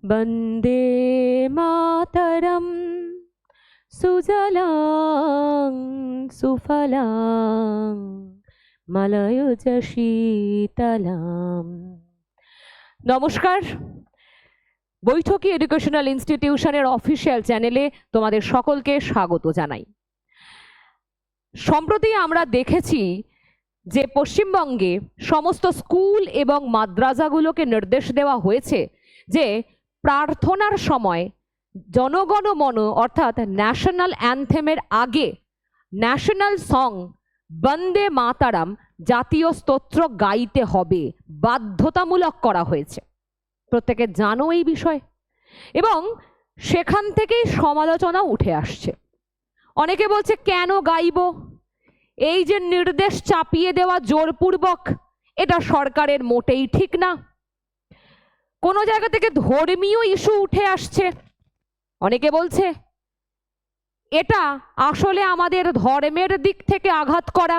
বন্দে মাতরম সুজলাং সুফলাং মলয়জ শীতলাম। নমস্কার, বৈঠকি educational ইনস্টিটিউশনের official চ্যানেলে তোমাদের সকলকে স্বাগত জানাই। সম্প্রতি আমরা দেখেছি যে পশ্চিমবঙ্গে সমস্ত স্কুল এবং মাদ্রাসাগুলোকে নির্দেশ দেওয়া হয়েছে যে প্রার্থনার সময় জনগণ মন অর্থাৎ ন্যাশনাল অ্যানথেমের আগে ন্যাশনাল সং বন্দে মাতারাম জাতীয় স্তোত্র গাইতে হবে, বাধ্যতামূলক করা হয়েছে। প্রত্যেকে জানো এই বিষয়, এবং সেখান থেকেই সমালোচনা উঠে আসছে। অনেকে বলছে কেন গাইব, এই যে নির্দেশ চাপিয়ে দেওয়া জোরপূর্বক, এটা সরকারের মোটেই ঠিক না। কোনো জায়গা থেকে ধর্মীয় ইস্যু উঠে আসছে, অনেকে বলছে এটা আসলে আমাদের ধর্মের দিক থেকে আঘাত করা।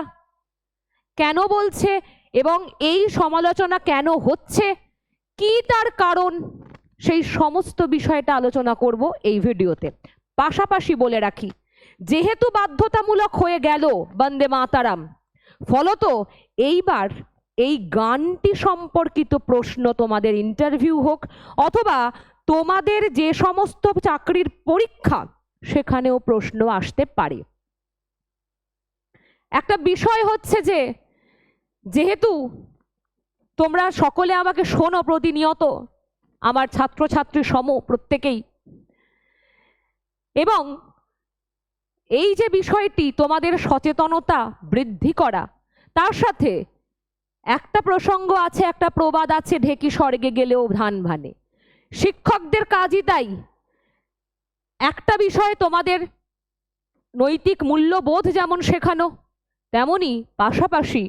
কেন বলছে এবং এই সমালোচনা কেন হচ্ছে, কি তার কারণ, সেই সমস্ত বিষয়টা আলোচনা করব এই ভিডিওতে। পাশাপাশি বলে রাখি, যেহেতু বাধ্যতামূলক হয়ে গেল বন্দে মাতারাম, ফলত এইবার এই গানটি সম্পর্কিত প্রশ্ন তোমাদের ইন্টারভিউ হোক অথবা তোমাদের যে সমস্ত চাকরির পরীক্ষা সেখানেও প্রশ্ন আসতে পারে। একটা বিষয় হচ্ছে যে যেহেতু তোমরা সকলে আমাকে শোনো প্রতিনিয়ত, আমার ছাত্রছাত্রী সম প্রত্যেকেই, এবং এই যে বিষয়টি তোমাদের সচেতনতা বৃদ্ধি করা, তার সাথে একটা প্রসঙ্গ আছে, একটা প্রবাদ আছে, ঢেকি স্বর্গে গেলেও ধান ভানে। শিক্ষকদের কাজই তাই। একটা বিষয় তোমাদের নৈতিক মূল্যবোধ যেমন শেখানো, তেমনি পাশাপাশি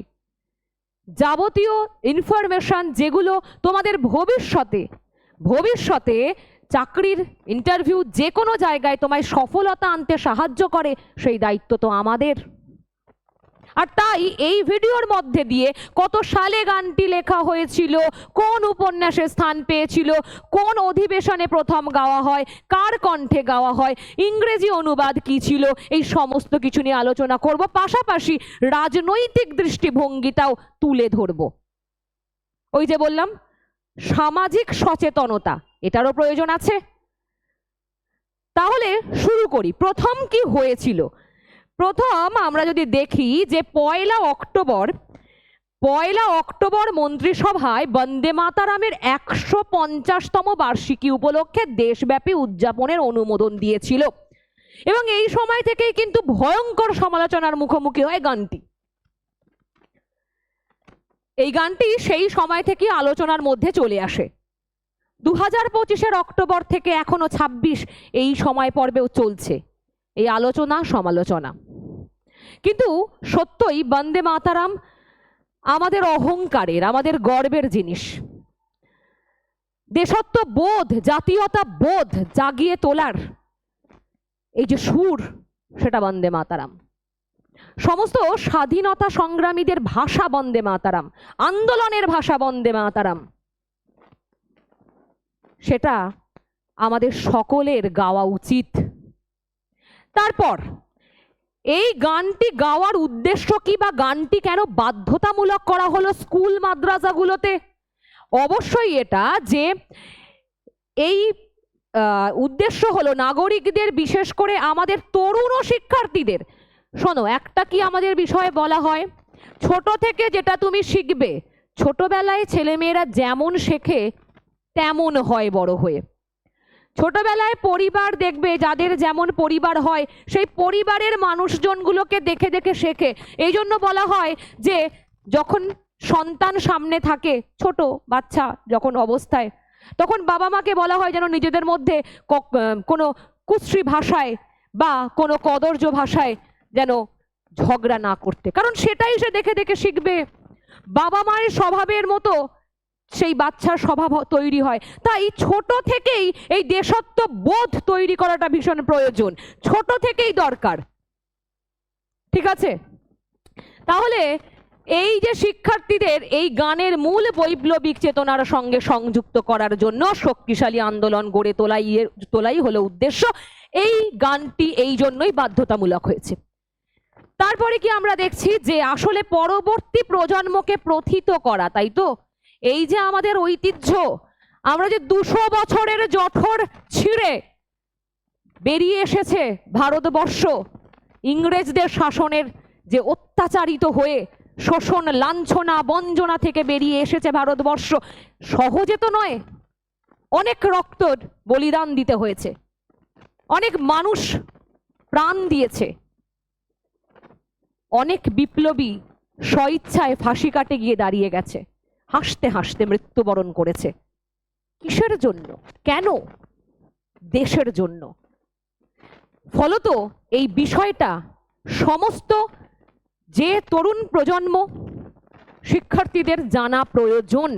যাবতীয় ইনফরমেশন যেগুলো তোমাদের ভবিষ্যতে চাকরির ইন্টারভিউ যে কোনো জায়গায় তোমায় সফলতা আনতে সাহায্য করে, সেই দায়িত্ব তো আমাদের। আর তাই এই ভিডিওর মধ্যে দিয়ে কত সালে গানটি লেখা হয়েছিল, কোন উপন্যাসে স্থান পেয়েছিল, কোন অধিবেশনে প্রথম গাওয়া হয়, কার কণ্ঠে গাওয়া হয়, ইংরেজি অনুবাদ কি ছিল, এই সমস্ত কিছু নিয়ে আলোচনা করব। পাশাপাশি রাজনৈতিক দৃষ্টিভঙ্গিটাও তুলে ধরব। ওই যে বললাম, সামাজিক সচেতনতা এটারও প্রয়োজন আছে। তাহলে শুরু করি। প্রথম কি হয়েছিল? প্রথম আমরা যদি দেখি যে পয়লা অক্টোবর মন্ত্রিসভায় বন্দে মাতারামের 150তম বার্ষিকী উপলক্ষে দেশব্যাপী উদযাপনের অনুমোদন দিয়েছিল, এবং এই সময় থেকেই কিন্তু ভয়ঙ্কর সমালোচনার মুখোমুখি হয় গানটি। এই গানটি সেই সময় থেকে আলোচনার মধ্যে চলে আসে। 2025-এর অক্টোবর থেকে এখনো 26 এই সময় পর্বেও চলছে এই আলোচনা সমালোচনা। কিন্তু সত্যই বন্দে মাতারাম আমাদের অহংকারের, আমাদের গর্বের জিনিস। দেশত্ব বোধ, জাতীয়তা বোধ জাগিয়ে তোলার এই যে সুর, সেটা বন্দে মাতারাম। সমস্ত স্বাধীনতা সংগ্রামীদের ভাষা বন্দে মাতারাম, আন্দোলনের ভাষা বন্দে মাতারাম। সেটা আমাদের সকলের গাওয়া উচিত। তারপর এই গানটি গাওয়ার উদ্দেশ্য কি, বা গানটি কেন বাধ্যতামূলক করা হলো স্কুল মাদ্রাসাগুলোতে? অবশ্যই এটা যে এই উদ্দেশ্য হলো নাগরিকদের, বিশেষ করে আমাদের তরুণ ও শিক্ষার্থীদের। শোনো, একটা কি আমাদের বিষয়ে বলা হয়, ছোট থেকে যেটা তুমি শিখবে, ছোটবেলায় ছেলেমেয়েরা যেমন শেখে তেমন হয় বড় হয়ে। ছোটবেলায় পরিবার দেখবে, যাদের যেমন পরিবার হয় সেই পরিবারের মানুষজনগুলোকে দেখে দেখে শেখে। এই জন্য বলা হয় যে যখন সন্তান সামনে থাকে, ছোট বাচ্চা যখন অবস্থায়, তখন বাবা মাকে বলা হয় যেন নিজেদের মধ্যে কোনো কুশ্রী ভাষায় বা কোনো কদর্য ভাষায় যেন ঝগড়া না করতে, কারণ সেটাই সে দেখে দেখে শিখবে। বাবা মায়ের স্বভাবের মতো সেই বাচ্চার স্বভাব তৈরি হয়। তাই ছোট থেকেই এই দেশত্ব বোধ তৈরি করাটা ভীষণ প্রয়োজন, ছোট থেকেই দরকার। ঠিক আছে? তাহলে এই যে শিক্ষার্থীদের এই গানের মূল বৈপ্লবিক চেতনার সঙ্গে সংযুক্ত করার জন্য শক্তিশালী আন্দোলন গড়ে তোলাই হলো উদ্দেশ্য। এই গানটি এই জন্যই বাধ্যতামূলক হয়েছে। তারপরে কি আমরা দেখছি যে আসলে পরবর্তী প্রজন্মকে প্রথিত করা, তাই তো? এই যে আমাদের ঐতিহ্য, আমরা যে 200 বছরের জঠর ছিঁড়ে বেরিয়ে এসেছে ভারতবর্ষ, ইংরেজদের শাসনের যে অত্যাচারিত হয়ে শোষণ লাঞ্ছনা বঞ্চনা থেকে বেরিয়ে এসেছে ভারতবর্ষ, সহজে তো নয়। অনেক রক্ত বলিদান দিতে হয়েছে, অনেক মানুষ প্রাণ দিয়েছে, অনেক বিপ্লবী স্বইচ্ছায় ফাঁসি কাটে গিয়ে দাঁড়িয়ে গেছে, হাসতে হাসতে মৃত্যুবরণ করেছে। কিসের জন্য? কেন? দেশের জন্য। ফলত এই বিষয়টা সমস্ত যে তরুণ প্রজন্ম শিক্ষার্থীদের জানা প্রয়োজন।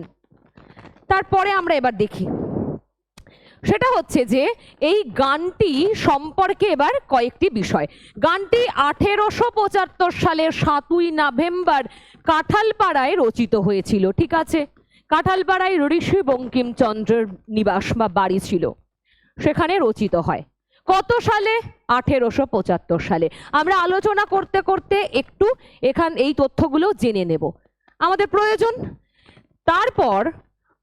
তারপরে আমরা এবার দেখি, সেটা হচ্ছে যে এই গানটি সম্পর্কে এবার কয়েকটি বিষয়। গানটি 1875 সালের 7ই নভেম্বর কাঁঠালপাড়ায় রচিত হয়েছিল। ঠিক আছে, কাঁঠালপাড়ায় ঋষি বঙ্কিমচন্দ্রের নিবাস বা বাড়ি ছিল, সেখানে রচিত হয়। কত সালে? 1875 সালে। আমরা আলোচনা করতে করতে একটু এই তথ্যগুলো জেনে নেব, আমাদের প্রয়োজন। তারপর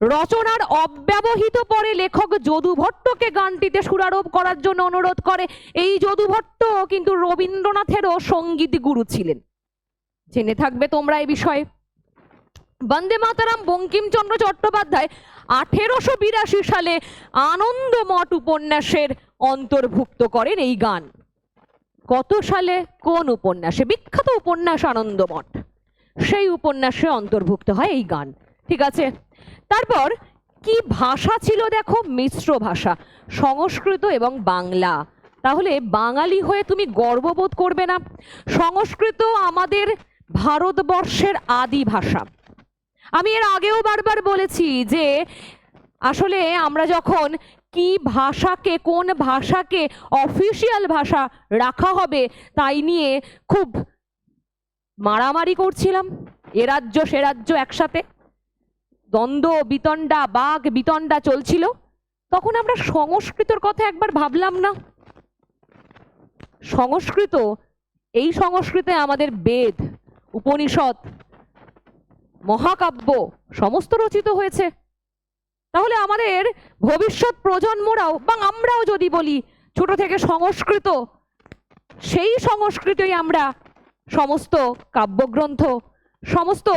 রচনার অব্যবহিত পরে লেখক যদু ভট্টকে গানটিতে সুরারোপ করার জন্য অনুরোধ করে। এই যদু ভট্ট কিন্তু রবীন্দ্রনাথেরও সঙ্গীত গুরু ছিলেন, জেনে থাকবে তোমরা এই বিষয়ে। বন্দে মাতারাম বঙ্কিমচন্দ্র চট্টোপাধ্যায় 1882 সালে আনন্দমঠ উপন্যাসের অন্তর্ভুক্ত করেন এই গান। কত সালে? কোন উপন্যাসে? বিখ্যাত উপন্যাস আনন্দমঠ, সেই উপন্যাসে অন্তর্ভুক্ত হয় এই গান। ঠিক আছে, তারপর কি ভাষা ছিল দেখো? মিশ্র ভাষা, সংস্কৃত এবং বাংলা। তাহলে বাঙালি হয়ে তুমি গর্ববোধ করবে না? সংস্কৃত আমাদের ভারতবর্ষের আদি ভাষা। আমি এর আগেও বারবার বলেছি যে আসলে আমরা যখন কি ভাষাকে, কোন ভাষাকে অফিসিয়াল ভাষা রাখা হবে তাই নিয়ে খুব মারামারি করছিলাম, এ রাজ্য সে রাজ্য একসাথে দ্বন্দ্ব বিতণ্ডা, বাঘ বিতণ্ডা চলছিল, তখন আমরা সংস্কৃতর কথা একবার ভাবলাম না? সংস্কৃত, এই সংস্কৃতে আমাদের বেদ, উপনিষদ, মহাকাব্য সমস্ত রচিত হয়েছে। তাহলে আমাদের ভবিষ্যৎ প্রজন্মরাও বা আমরাও যদি বলি ছোট থেকে সংস্কৃত, সেই সংস্কৃতই আমরা সমস্ত কাব্যগ্রন্থ, সমস্ত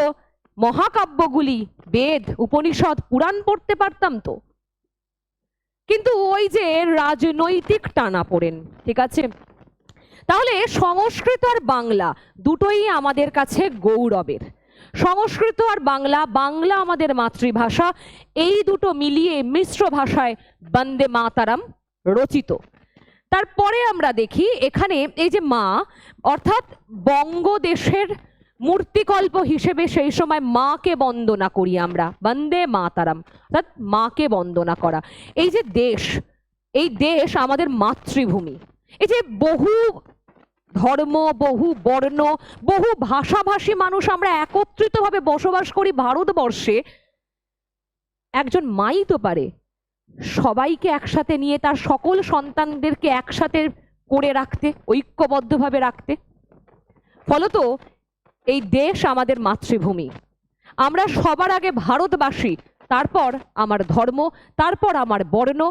মহাকাব্যগুলি, বেদ, উপনিষদ, পুরাণ পড়তে পারতাম তো। কিন্তু ওই যে রাজনৈতিক টানাপোড়েন, ঠিক আছে। তাহলে সংস্কৃত আর বাংলা দুটোই আমাদের কাছে গৌরবের। সংস্কৃত আর বাংলা, বাংলা আমাদের মাতৃভাষা, এই দুটো মিলিয়ে মিশ্র ভাষায় বন্দে মাতারাম রচিত। তারপরে আমরা দেখি এখানে এই যে মা, অর্থাৎ বঙ্গদেশের মূর্তিকল্প হিসেবে সেই সময় মাকে বন্দনা করি আমরা, বন্দে মাতারাম, অর্থাৎ মাকে বন্দনা করা। এই যে দেশ, এই দেশ আমাদের মাতৃভূমি। এই যে বহু ধর্ম, বহু বর্ণ, বহু ভাষাভাষী মানুষ আমরা একত্রিতভাবে বসবাস করি ভারতবর্ষে, একজন মাই তো পারে সবাইকে একসাথে নিয়ে তার সকল সন্তানদেরকে একসাথে করে রাখতে, ঐক্যবদ্ধভাবে রাখতে। ফলত এই দেশ আমাদের মাতৃভূমি, আমরা সবার আগে ভারতবাসী, তারপর আমার ধর্ম, তারপর আমার বর্ণ,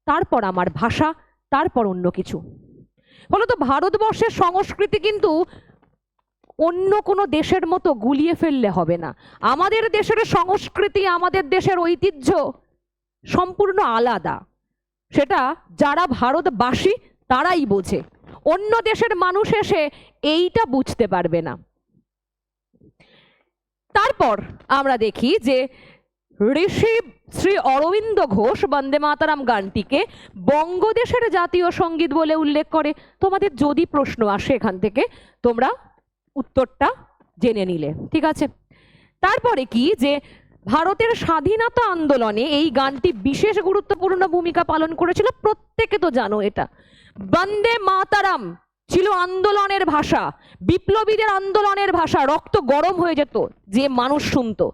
তারপর আমার ভাষা, তারপর অন্য কিছু। ফলত ভারতবর্ষের সংস্কৃতি কিন্তু অন্য কোনো দেশের মতো গুলিয়ে ফেললে হবে না। আমাদের দেশের সংস্কৃতি, আমাদের দেশের ঐতিহ্য সম্পূর্ণ আলাদা, সেটা যারা ভারতবাসী তারাই বোঝে, অন্য দেশের মানুষ এসে এইটা বুঝতে পারবে না। তারপর আমরা দেখি যে ঋষি শ্রী অরবিন্দ ঘোষ বন্দে মাতারাম গানটিকে বঙ্গদেশের জাতীয় সঙ্গীত বলে উল্লেখ করে। তোমাদের যদি প্রশ্ন আসে এখান থেকে তোমরা উত্তরটা জেনে নিলে, ঠিক আছে। তারপরে কি যে ভারতের স্বাধীনতা আন্দোলনে এই গানটি বিশেষ গুরুত্বপূর্ণ ভূমিকা পালন করেছিল, প্রত্যেকে তো জানো এটা। বন্দে মাতারাম ছিল আন্দোলনের ভাষা, বিপ্লবীদের আন্দোলনের ভাষা, রক্ত গরম হয়ে যেত যে মানুষ শুনতো।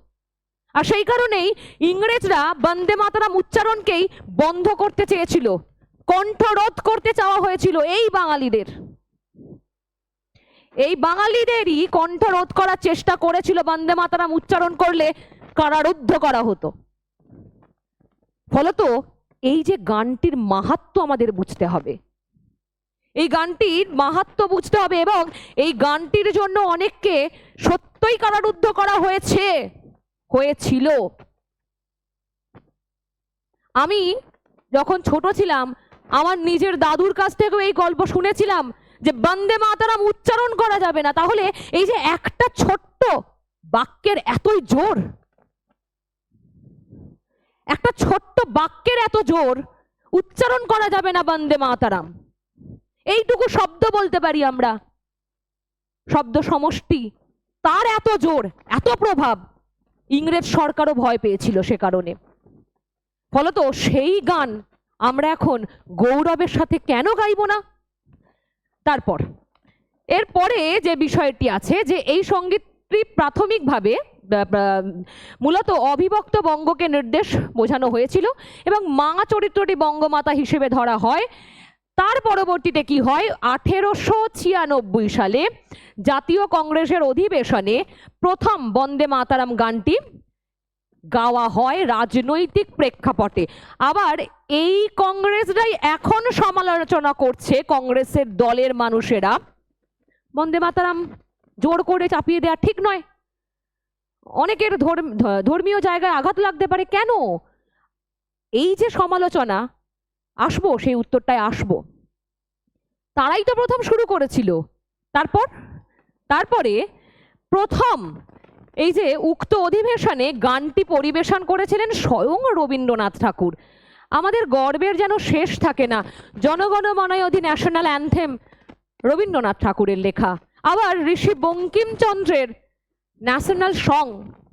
আর সেই কারণেই ইংরেজরা বন্দে মাতরম উচ্চারণকেই বন্ধ করতে চেয়েছিল, কণ্ঠরোধ করতে চাওয়া হয়েছিল এই বাঙালিদেরই কণ্ঠরোধ করার চেষ্টা করেছিল। বন্দে মাতরম উচ্চারণ করলে কারারুদ্ধ করা হতো। ফলত এই যে গানটির মাহাত্ম্য আমাদের বুঝতে হবে, এই গানটির মাহাত্ম্য বুঝতে হবে, এবং এই গানটির জন্য অনেককে সত্যই কারারুদ্ধ করা হয়েছিল। আমি যখন ছোট ছিলাম আমার নিজের দাদুর কাছ থেকেও এই গল্প শুনেছিলাম যে বন্দে মাতরম উচ্চারণ করা যাবে না। তাহলে এই যে একটা ছোট্ট বাক্যের এতই জোর, একটা ছোট্ট বাক্যের এত জোর, উচ্চারণ করা যাবে না বন্দে মাতরম, এইটুকু শব্দ বলতে পারি আমরা, শব্দ সমষ্টি, তার এত জোর, এত প্রভাব, ইংরেজ সরকারও ভয় পেয়েছিল সে কারণে। ফলত সেই গান আমরা এখন গৌরবের সাথে কেন গাইব না? তারপর এরপরে যে বিষয়টি আছে যে এই সঙ্গীতটি প্রাথমিকভাবে মূলত অবিভক্ত বঙ্গকে নির্দেশ বোঝানো হয়েছিল এবং মা চরিত্রটি বঙ্গমাতা হিসেবে ধরা হয়। তার পরবর্তীতে কি হয়, 1896 সালে জাতীয় কংগ্রেসের অধিবেশনে প্রথম বন্দে মাতরম গানটি গাওয়া হয় রাজনৈতিক প্রেক্ষাপটে। আবার এই কংগ্রেসরাই এখন সমালোচনা করছে, কংগ্রেসের দলের মানুষেরা, বন্দে মাতরম জোর করে চাপিয়ে দেওয়া ঠিক নয়, অনেকের ধর্মীয় জায়গায় আঘাত লাগতে পারে। কেন এই যে সমালোচনা, আসবো সেই উত্তরটায় আসবো। তারাই তো প্রথম শুরু করেছিল। তারপরে প্রথম এই যে উক্ত অধিবেশনে গানটি পরিবেশন করেছিলেন স্বয়ং রবীন্দ্রনাথ ঠাকুর। আমাদের গর্বের যেন শেষ থাকে না, জনগণ মন অধি ন্যাশনাল অ্যান্থেম রবীন্দ্রনাথ ঠাকুরের লেখা, আবার ঋষি বঙ্কিমচন্দ্রের ন্যাশনাল সং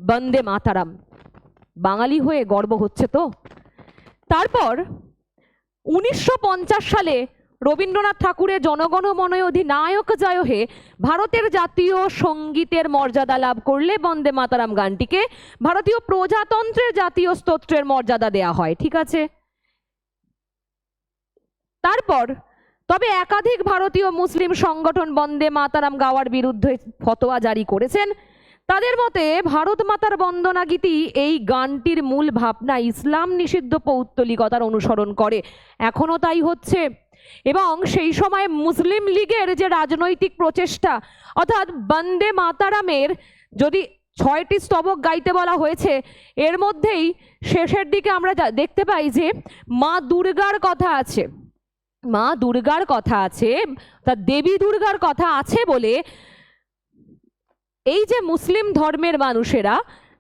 বন্দে মাতরম, বাঙালি হয়ে গর্ব হচ্ছে তো। তারপর 1950 সালে রবীন্দ্রনাথ ঠাকুরের জনগণ মন অধিনায়ক জয় হে ভারতের জাতীয় সঙ্গীতের মর্যাদা লাভ করলে বন্দে মাতরম গানটিকে ভারতীয় প্রজাতন্ত্রের জাতীয় স্তোত্রের মর্যাদা দেয়া হয়। ঠিক আছে। তারপর তবে একাধিক ভারতীয় মুসলিম সংগঠন বন্দে মাতরম গাওয়ার বিরুদ্ধে ফতোয়া জারি করেছেন। তাদের মতে ভারত মাতার বন্দনা গীতি এই গানটির মূল ভাবনা ইসলাম নিষিদ্ধ পৌত্তলিকতার অনুসরণ করে, এখনো তাই হচ্ছে। এবং সেই সময় মুসলিম লীগের যে রাজনৈতিক প্রচেষ্টা, অর্থাৎ বন্দে মাতরমের যদি 6টি স্তবক গাইতে বলা হয়েছে, এর মধ্যেই শেষের দিকে আমরা দেখতে পাই যে মা দুর্গার কথা আছে, মা দুর্গার কথা আছে, তা দেবী দুর্গার কথা আছে বলে এই যে মুসলিম ধর্মের মানুষেরা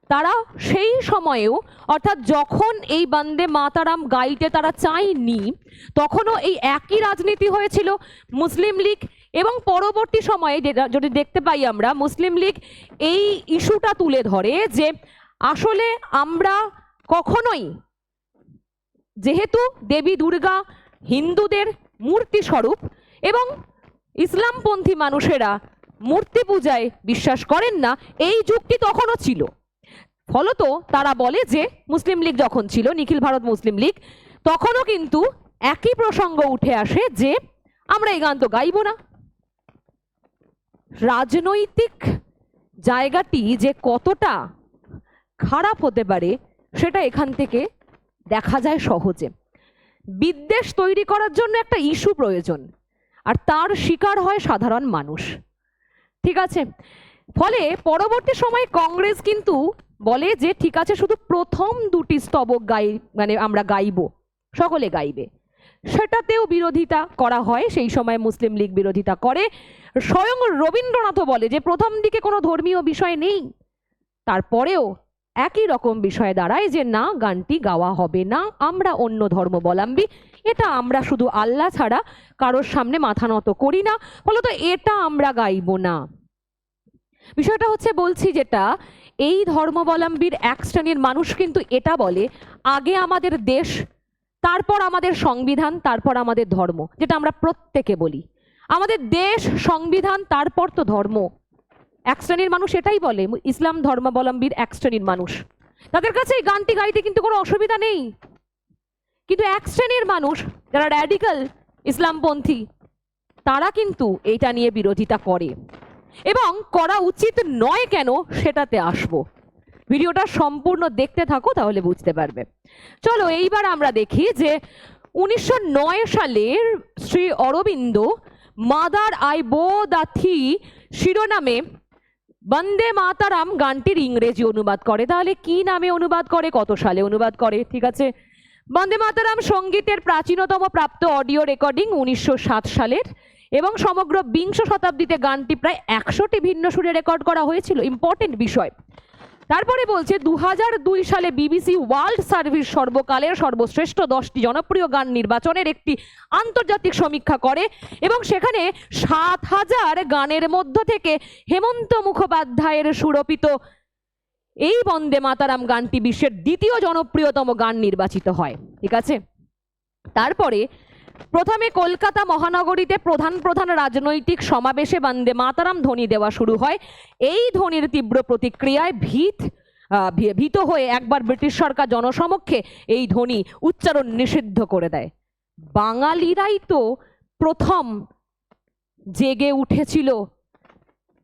তারা সেই সময়েও, অর্থাৎ যখন এই বন্দে মাতরম গাইতে তারা চায়নি, তখনও এই একই রাজনীতি হয়েছিল মুসলিম লীগ। এবং পরবর্তী সময়ে যদি দেখতে পাই আমরা, মুসলিম লীগ এই ইস্যুটা তুলে ধরে যে আসলে আমরা কখনোই, যেহেতু দেবী দুর্গা হিন্দুদের মূর্তি স্বরূপ এবং ইসলামপন্থী মানুষেরা মূর্তি পূজায় বিশ্বাস করেন না, এই যুগটি তখনও ছিল। ফলত তারা বলে যে মুসলিম লীগ যখন ছিল, নিখিল ভারত মুসলিম লীগ, তখনও কিন্তু একই প্রসঙ্গ উঠে আসে যে আমরা এই গান তো গাইব না। রাজনৈতিক জায়গাটি যে কতটা খারাপ হতে পারে সেটা এখান থেকে দেখা যায় সহজে। বিদ্বেষ তৈরি করার জন্য একটা ইস্যু প্রয়োজন, আর তার শিকার হয় সাধারণ মানুষ। ঠিক আছে। ফলে পরবর্তী সময় কংগ্রেস কিন্তু বলে যে ঠিক আছে, শুধু প্রথম 2টি স্তবক আমরা গাইব, সকলে গাইবে। সেটাতেও বিরোধিতা করা হয়, সেই সময় মুসলিম লীগ বিরোধিতা করে। স্বয়ং রবীন্দ্রনাথও বলে যে প্রথম দিকে কোনো ধর্মীয় বিষয় নেই, তারপরেও একই রকম বিষয় দাঁড়ায় যে না, গানটি গাওয়া হবে না, আমরা অন্য ধর্মাবলম্বী, এটা আমরা শুধু আল্লাহ ছাড়া কারোর সামনে মাথা নত করি না, ফলত এটা আমরা গাইব না। বিষয়টা হচ্ছে, বলছি যেটা, এই ধর্মাবলম্বীর এক শ্রেণীর মানুষ কিন্তু এটা বলে আগে আমাদের দেশ, তারপর আমাদের সংবিধান, তারপর আমাদের ধর্ম, যেটা আমরা প্রত্যেকে বলি। আমাদের দেশ, সংবিধান, তারপর তো ধর্ম। এক শ্রেণীর মানুষ এটাই বলে, ইসলাম ধর্মাবলম্বীর এক শ্রেণীর মানুষ, তাদের কাছে এই গানটি গাইতে কিন্তু কোনো অসুবিধা নেই। কিন্তু এক শ্রেণীর মানুষ যারা র্যাডিক্যাল ইসলামপন্থী, তারা কিন্তু এটা নিয়ে বিরোধিতা করে, এবং করা উচিত নয় কেন সেটাতে আসবো। ভিডিওটা সম্পূর্ণ দেখতে থাকো, তাহলে বুঝতে পারবে। চলো এইবার আমরা দেখি যে 1909 সালের শ্রী অরবিন্দ মাদার আই বো দ্য থি শিরোনামে বন্দে মাতারাম গানটির ইংরেজি অনুবাদ করে। তাহলে কি নামে অনুবাদ করে, কত সালে অনুবাদ করে? ঠিক আছে, বন্দে মাতারাম সঙ্গীতের প্রাচীনতম প্রাপ্ত অডিও রেকর্ডিং 1907 সালের, এবং সমগ্র বিংশ শতাব্দীতে গানটি প্রায় 100টি ভিন্ন সুরে রেকর্ড করা হয়েছিল। ইম্পর্টেন্ট বিষয়। তারপরে বলছে 2002 সালে বিবিসি ওয়ার্ল্ড সার্ভিস সর্বকালের সর্বশ্রেষ্ঠ 10টি জনপ্রিয় গান নির্বাচনের একটি আন্তর্জাতিক সমীক্ষা করে, এবং সেখানে 7000 গানের মধ্য থেকে হেমন্ত মুখোপাধ্যায়ের সুরপিত এই বন্দে মাতারাম গানটি বিশ্বের দ্বিতীয় জনপ্রিয়তম গান নির্বাচিত হয়। ঠিক আছে, তারপরে প্রথমে কলকাতা মহানগরীতে প্রধান প্রধান রাজনৈতিক সমাবেশে বন্দে মাতারাম ধ্বনি দেওয়া শুরু হয়। এই ধ্বনির তীব্র প্রতিক্রিয়ায় ভীত হয়ে একবার ব্রিটিশ সরকার জনসমক্ষে এই ধ্বনি উচ্চারণ নিষিদ্ধ করে দেয়। বাঙালিরাই তো প্রথম জেগে উঠেছিল,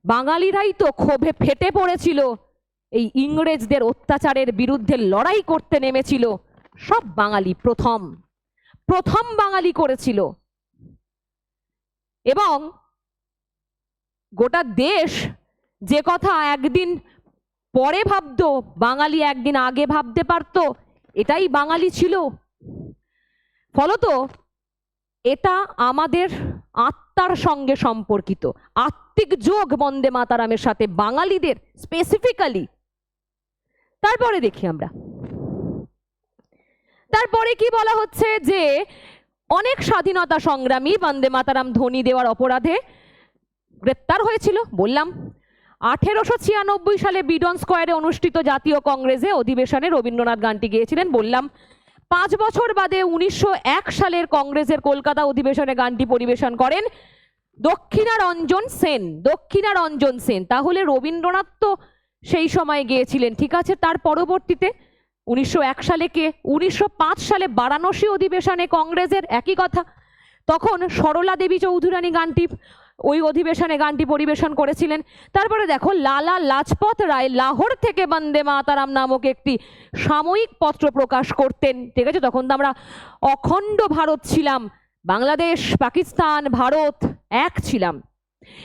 বাঙালিরাই তো ক্ষোভে ফেটে পড়েছিল, এই ইংরেজদের অত্যাচারের বিরুদ্ধে লড়াই করতে নেমেছিল। সব বাঙালি প্রথম বাঙালি করেছিল, এবং গোটা দেশ যে কথা একদিন পরে ভাবতো, বাঙালি একদিন আগে ভাবতে পারতো, এটাই বাঙালি ছিল। ফলত এটা আমাদের আত্মার সঙ্গে সম্পর্কিত, আত্মিক যোগ বন্দে মাতারামের সাথে বাঙালিদের স্পেসিফিক্যালি। তারপরে দেখি আমরা, তারপরে কি বলা হচ্ছে যে অনেক স্বাধীনতা সংগ্রামী বন্দে মাতারাম ধ্বনি দেওয়ার অপরাধে গ্রেপ্তার হয়েছিল। বললাম 1896 সালে বিডন স্কোয়ারে অনুষ্ঠিত জাতীয় কংগ্রেসে অধিবেশনে রবীন্দ্রনাথ গানটি গেয়েছিলেন। বললাম 5 বছর বাদে 1901 সালের কংগ্রেসের কলকাতা অধিবেশনে গানটি পরিবেশন করেন দক্ষিণারঞ্জন সেন। তাহলে রবীন্দ্রনাথ তো সেই সময় গিয়েছিলেন, ঠিক আছে। তার পরবর্তীতে 1901 সালে কে? 1905 সালে বারাণসী অধিবেশনে কংগ্রেসের, একই কথা। তখন সরলা দেবী চৌধুরানী গানটি ওই অধিবেশনে গানটি পরিবেশন করেছিলেন। তারপরে দেখো লালা লাজপত রায় লাহোর থেকে বন্দে মাতারাম নামক একটি সাময়িক পত্র প্রকাশ করতেন, ঠিক আছে। তখন তো আমরা অখণ্ড ভারত ছিলাম, বাংলাদেশ, পাকিস্তান, ভারত এক ছিলাম,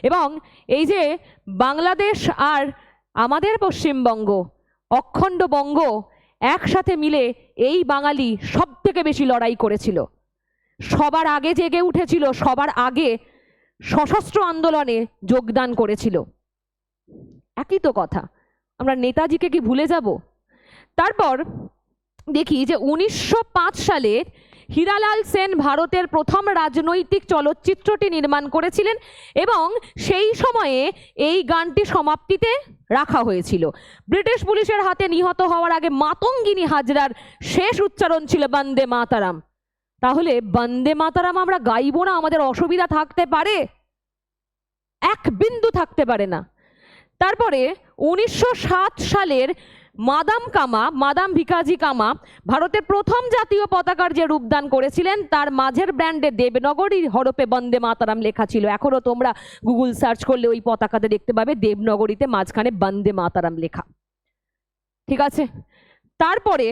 এবং এই যে বাংলাদেশ আর আমাদের পশ্চিমবঙ্গ, অখণ্ড বঙ্গ একসাথে মিলে এই বাঙালি সব থেকে বেশি লড়াই করেছিল, সবার আগে জেগে উঠেছিল, সবার আগে সশস্ত্র আন্দোলনে যোগদান করেছিল। একই তো কথা, আমরা নেতাজিকে কি ভুলে যাব? তারপর দেখি যে 1905 সালে হীরালাল সেন ভারতের প্রথম রাজনৈতিক চলচ্চিত্রটি নির্মাণ করেছিলেন, এবং সেই সময়ে এই গানটি সমাপ্তিতে রাখা হয়েছিল। ব্রিটিশ পুলিশের হাতে নিহত হওয়ার আগে মাতঙ্গিনী হাজরার শেষ উচ্চারণ ছিল বন্দে মাতারাম। তাহলে বন্দে মাতারাম আমরা গাইব না, আমাদের অসুবিধা থাকতে পারে? এক বিন্দু থাকতে পারে না। তারপরে 1907 সালের মাদাম ভিকাজি কামা ভারতের প্রথম জাতীয় পতাকার যে রূপদান করেছিলেন, তার মাঝের ব্র্যান্ডে দেবনগরী হরপে বন্দে মাতারাম লেখা ছিল। এখনো তোমরা গুগল সার্চ করলে ওই পতাকাতে দেখতে পাবে দেবনগরীতে মাঝখানে বন্দে মাতারাম লেখা, ঠিক আছে। তারপরে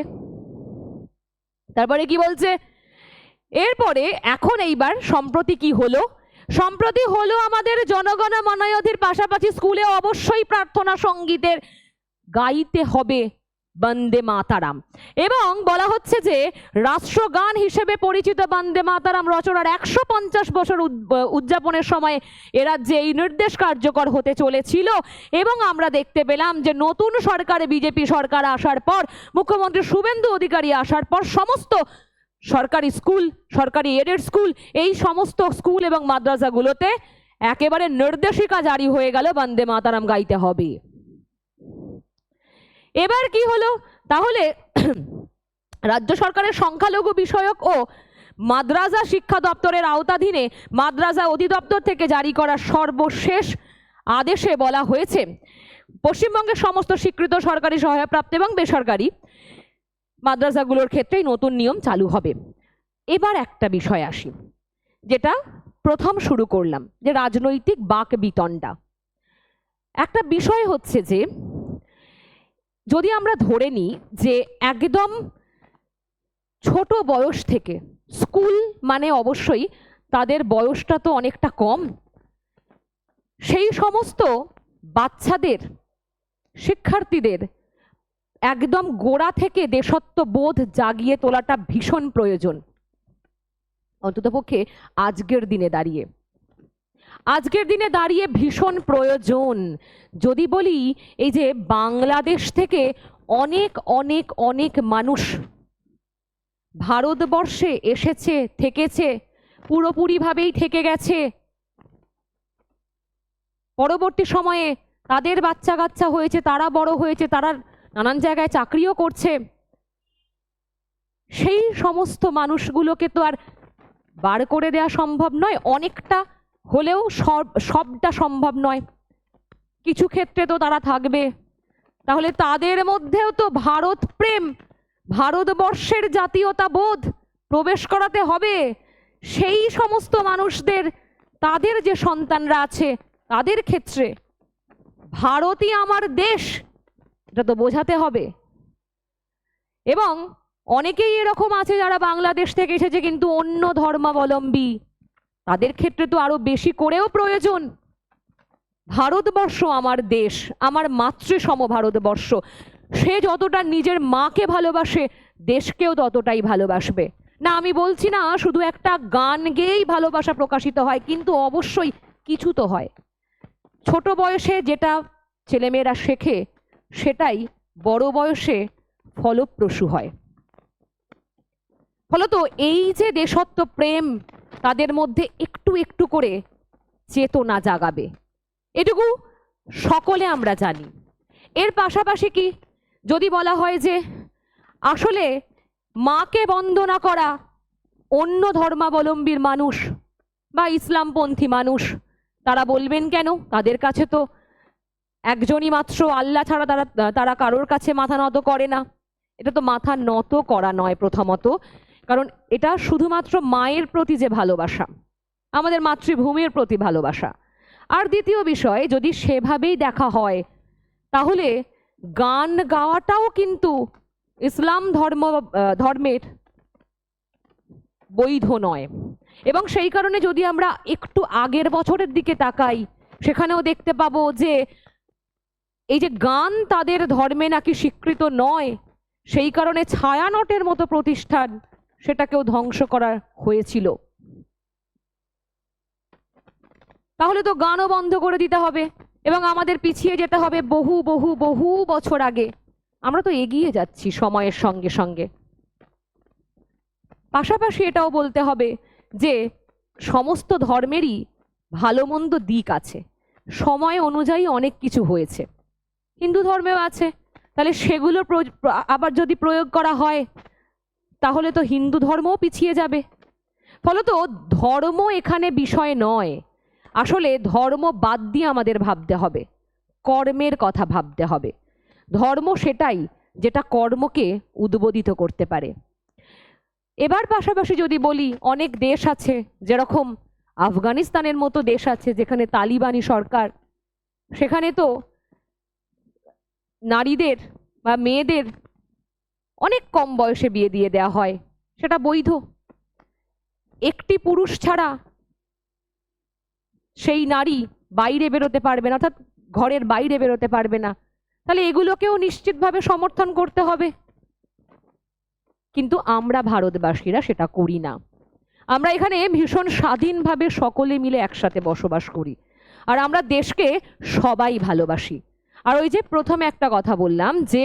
কি বলছে এরপরে? এখন এইবার সম্প্রতি কি হলো? সম্প্রতি হলো আমাদের জনগণ মনায়ধির পাশাপাশি স্কুলে অবশ্যই প্রার্থনা সঙ্গীতের গাইতে হবে বন্দে মাতারাম, এবং বলা হচ্ছে যে রাষ্ট্রগান হিসেবে পরিচিত বন্দে মাতারাম রচনার 150 বছর উদযাপনের সময় এ রাজ্যে এই নির্দেশ কার্যকর হতে চলেছিল। এবং আমরা দেখতে পেলাম যে নতুন সরকারে, বিজেপি সরকার আসার পর, মুখ্যমন্ত্রী শুভেন্দু অধিকারী আসার পর সমস্ত সরকারি স্কুল, সরকারি এডেড স্কুল, এই সমস্ত স্কুল এবং মাদ্রাসাগুলোতে একেবারে নির্দেশিকা জারি হয়ে গেল বন্দে মাতারাম গাইতে হবে। এবার কি হলো? তাহলে রাজ্য সরকারের সংখ্যালঘু বিষয়ক ও মাদ্রাসা শিক্ষা দপ্তরের আওতাধীনে মাদ্রাসা অধিদপ্তর থেকে জারি করা সর্বশেষ আদেশে বলা হয়েছে পশ্চিমবঙ্গের সমস্ত স্বীকৃত সরকারি সহায়প্রাপ্ত এবং বেসরকারি মাদ্রাসাগুলোর ক্ষেত্রেই নতুন নিয়ম চালু হবে। এবার একটা বিষয় আসি, যেটা প্রথম শুরু করলাম, যে রাজনৈতিক বাক বিতণ্ডা। একটা বিষয় হচ্ছে যে যদি আমরা ধরে নিই যে একদম ছোট বয়স থেকে, স্কুল মানে অবশ্যই তাদের বয়সটা তো অনেকটা কম, সেই সমস্ত বাচ্চাদের, শিক্ষার্থীদের একদম গোড়া থেকে দেশত্ববোধ জাগিয়ে তোলাটা ভীষণ প্রয়োজন, অন্ততপক্ষে আজকের দিনে দাঁড়িয়ে ভীষণ প্রয়োজন। যদি বলি এই যে বাংলাদেশ থেকে অনেক অনেক অনেক মানুষ ভারতবর্ষে এসেছে, থেকেছে, পুরোপুরিভাবেই থেকে গেছে, পরবর্তী সময়ে তাদের বাচ্চা কাচ্চা হয়েছে, তারা বড় হয়েছে, তারা নানান জায়গায় চাকরিও করছে, সেই সমস্ত মানুষগুলোকে তো আর বার করে দেওয়া সম্ভব নয়, অনেকটা হলেও সবটা সম্ভব নয়, কিছু ক্ষেত্রে তো তারা থাকবে। তাহলে তাদের মধ্যেও তো ভারত প্রেম, ভারতবর্ষের জাতীয়তাবোধ প্রবেশ করাতে হবে। সেই সমস্ত মানুষদের, তাদের যে সন্তানরা আছে তাদের ক্ষেত্রে ভারতই আমার দেশ, এটা তো বোঝাতে হবে। এবং অনেকেই এরকম আছে যারা বাংলাদেশ থেকে এসেছে কিন্তু অন্য ধর্মাবলম্বী, তাদের ক্ষেত্রে তো আরো বেশি করেও প্রয়োজন। ভারতবর্ষ আমার দেশ, আমার মাতৃসম ভারতবর্ষ, সে যতটা নিজের মাকে ভালোবাসে দেশকেও ততটাই ভালোবাসবে। না, আমি বলছি না শুধু একটা গান গেয়েই ভালোবাসা প্রকাশিত হয়, কিন্তু অবশ্যই কিছু তো হয়। ছোট বয়সে যেটা ছেলেমেয়েরা শেখে সেটাই বড় বয়সে ফলপ্রসূ হয়। ফলত এই যে দেশত্ব প্রেম তাদের মধ্যে একটু একটু করে চেতনা জাগাবে, এটুকু সকলে আমরা জানি। এর পাশাপাশি কি যদি বলা হয় যে আসলে মাকে বন্দনা করা অন্য ধর্মাবলম্বীর মানুষ বা ইসলামপন্থী মানুষ তারা বলবেন কেন, তাদের কাছে তো একজনই মাত্র আল্লাহ ছাড়া তারা কারোর কাছে মাথা নত করে না। এটা তো মাথা নত করা নয় প্রথমত, কারণ এটা শুধুমাত্র মায়ের প্রতি যে ভালোবাসা, আমাদের মাতৃভূমির প্রতি ভালোবাসা। আর দ্বিতীয় বিষয়, যদি সেভাবেই দেখা হয় তাহলে গান গাওয়াটাও কিন্তু ইসলাম ধর্মের বৈধ নয়। এবং সেই কারণে যদি আমরা একটু আগের বছরের দিকে তাকাই, সেখানেও দেখতে পাবো যে এই যে গান তাদের ধর্মে নাকি স্বীকৃত নয়, সেই কারণে ছায়ানটের মতো প্রতিষ্ঠান সেটাকেও ধ্বংস করা হয়েছিল। তাহলে তো গানও বন্ধ করে দিতে হবে এবং আমাদের পিছিয়ে যেতে হবে বহু বহু বহু বছর আগে। আমরা তো এগিয়ে যাচ্ছি সময়ের সঙ্গে সঙ্গে। পাশাপাশি এটাও বলতে হবে যে সমস্ত ধর্মেরই ভালো মন্দ দিক আছে, সময় অনুযায়ী অনেক কিছু হয়েছে, হিন্দু ধর্মেও আছে, তাহলে সেগুলো আবার যদি প্রয়োগ করা হয় তাহলে তো হিন্দু ধর্মও পিছিয়ে যাবে। ফলত ধর্ম এখানে বিষয় নয়, আসলে ধর্ম বাদ দিয়ে আমাদের ভাবতে হবে, কর্মের কথা ভাবতে হবে। ধর্ম সেটাই যেটা কর্মকে উদ্বোধিত করতে পারে। এবার পাশাপাশি যদি বলি, অনেক দেশ আছে, যেরকম আফগানিস্তানের মতো দেশ আছে যেখানে তালিবানি সরকার, সেখানে তো নারীদের বা মেয়েদের অনেক কম বয়সে বিয়ে দিয়ে দেওয়া হয়, সেটা বৈধ। একটি পুরুষ ছাড়া সেই নারী বাইরে বেরোতে পারবে না, অর্থাৎ ঘরের বাইরে বেরোতে পারবে না। তাহলে এগুলোকেও নিশ্চিতভাবে সমর্থন করতে হবে। কিন্তু আমরা ভারতবাসীরা সেটা করি না। আমরা এখানে ভীষণ স্বাধীনভাবে সকলে মিলে একসাথে বসবাস করি, আর আমরা দেশকে সবাই ভালোবাসি। আর ওই যে প্রথমে একটা কথা বললাম যে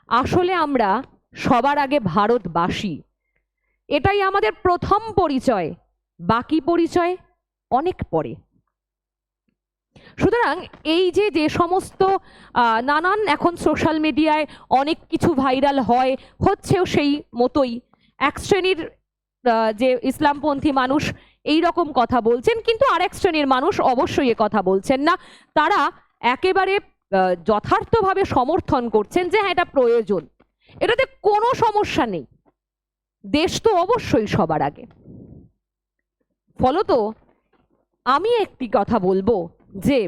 আসলে আমরা সবার আগে ভারতবাসী, এটাই আমাদের প্রথম পরিচয়, বাকি পরিচয় অনেক পরে। সুতরাং এই যে যে সমস্ত নানান এখন সোশ্যাল মিডিয়ায় অনেক কিছু ভাইরাল হয়, হচ্ছেও সেই মতোই, এক শ্রেণীর যে ইসলামপন্থী মানুষ এই রকম কথা বলছেন, কিন্তু আরেক শ্রেণীর মানুষ অবশ্যই এ কথা বলছেন না। তারা একেবারে যথার্থভাবে সমর্থন করছেন যে হ্যাঁ এটা প্রয়োজন, এটাতে কোনো সমস্যা নেই, দেশ তো অবশ্যই সবার আগে। ফলত আমি একটি কথা বলবো যে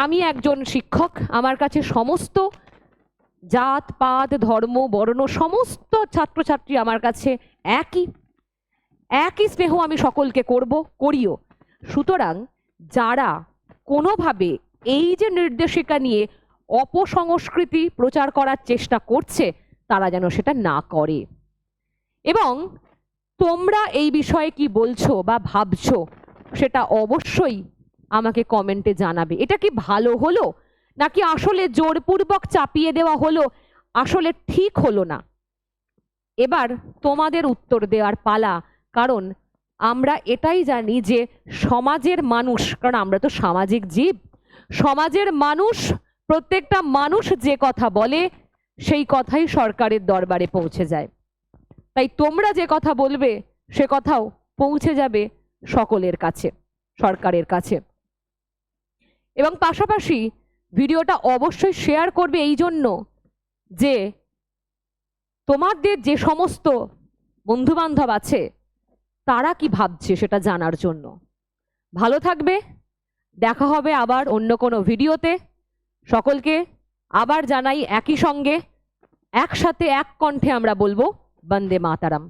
আমি একজন শিক্ষক, আমার কাছে সমস্ত জাত পাত ধর্ম বর্ণ সমস্ত ছাত্রছাত্রী আমার কাছে একই স্নেহ আমি সকলকে করিও। সুতরাং যারা কোনোভাবে এই যে নির্দেশিকা নিয়ে অপসংস্কৃতি প্রচার করার চেষ্টা করছে তারা যেন সেটা না করে। এবং তোমরা এই বিষয়ে কি বলছো বা ভাবছো সেটা অবশ্যই আমাকে কমেন্টে জানাবে। এটা কি ভালো হলো, নাকি আসলে জোরপূর্বক চাপিয়ে দেওয়া হলো, আসলে ঠিক হলো না? এবার তোমাদের উত্তর দেওয়ার পালা। কারণ আমরা এটাই জানি যে সমাজের মানুষ, কারণ আমরা তো সামাজিক জীব, সমাজের মানুষ, প্রত্যেকটা মানুষ যে কথা বলে সেই কথাই সরকারের দরবারে পৌঁছে যায়। তাই তোমরা যে কথা বলবে সে কথাও পৌঁছে যাবে সকলের কাছে, সরকারের কাছে। এবং পাশাপাশি ভিডিওটা অবশ্যই শেয়ার করবে এই জন্য যে তোমাদের যে সমস্ত বন্ধুবান্ধব আছে তারা কি ভাবছে সেটা জানার জন্য। ভালো থাকবে, দেখা হবে আবার অন্য কোনো ভিডিওতে। সকলকে আবার জানাই একই সঙ্গে একসাথে এক কণ্ঠে আমরা বলবো বন্দে মাতারাম।